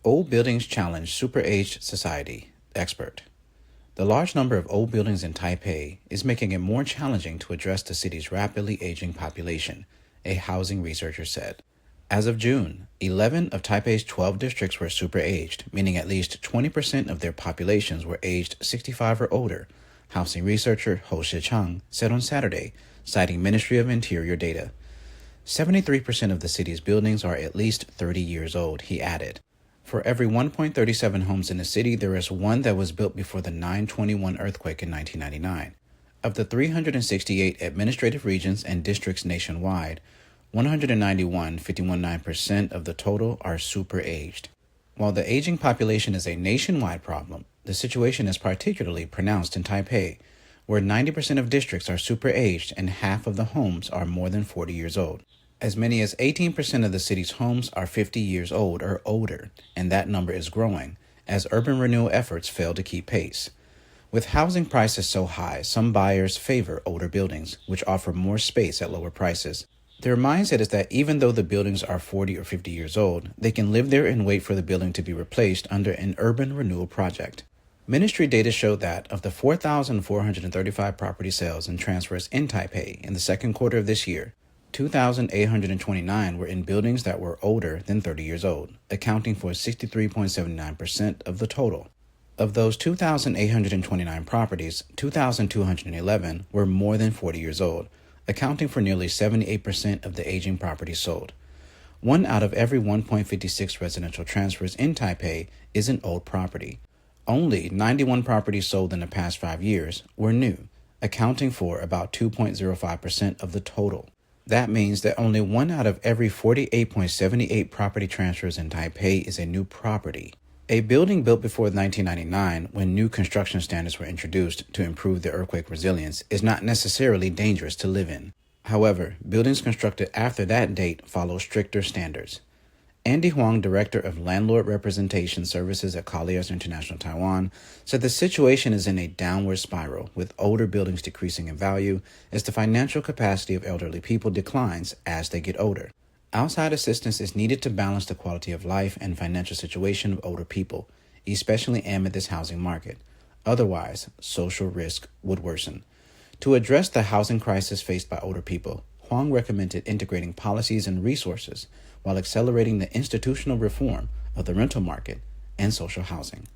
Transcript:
Old buildings challenge super-aged society, expert. The large number of old buildings in Taipei is making it more challenging to address the city's rapidly aging population, a housing researcher said. As of June, 11 of Taipei's 12 districts were super-aged, meaning at least 20% of their populations were aged 65 or older, housing researcher Ho Shichang said on Saturday, citing Ministry of Interior data. 73% of the city's buildings are at least 30 years old, he added. For every 1.37 homes in the city, there is one that was built before the 9/21 earthquake in 1999. Of the 368 administrative regions and districts nationwide, 191, 51.9% of the total are super-aged. While the aging population is a nationwide problem, the situation is particularly pronounced in Taipei, where 90% of districts are super-aged and half of the homes are more than 40 years old. As many as 18% of the city's homes are 50 years old or older, and that number is growing as urban renewal efforts fail to keep pace. With housing prices so high, some buyers favor older buildings, which offer more space at lower prices. Their mindset is that even though the buildings are 40 or 50 years old, they can live there and wait for the building to be replaced under an urban renewal project. Ministry data showed that of the 4,435 property sales and transfers in Taipei in the second quarter of this year, 2,829 were in buildings that were older than 30 years old, accounting for 63.79% of the total. Of those 2,829 properties, 2,211 were more than 40 years old, accounting for nearly 78% of the aging properties sold. 1 out of every 1.56 residential transfers in Taipei is an old property. Only 91 properties sold in the past 5 years were new, accounting for about 2.05% of the total. That means that only 1 out of every 48.78 property transfers in Taipei is a new property. A building built before 1999, when new construction standards were introduced to improve the earthquake resilience, is not necessarily dangerous to live in. However, buildings constructed after that date follow stricter standards. Andy Huang, director of Landlord Representation Services at Colliers International Taiwan, said the situation is in a downward spiral, with older buildings decreasing in value as the financial capacity of elderly people declines as they get older. Outside assistance is needed to balance the quality of life and financial situation of older people, especially amid this housing market. Otherwise, social risk would worsen. To address the housing crisis faced by older people, Huang recommended integrating policies and resources while accelerating the institutional reform of the rental market and social housing.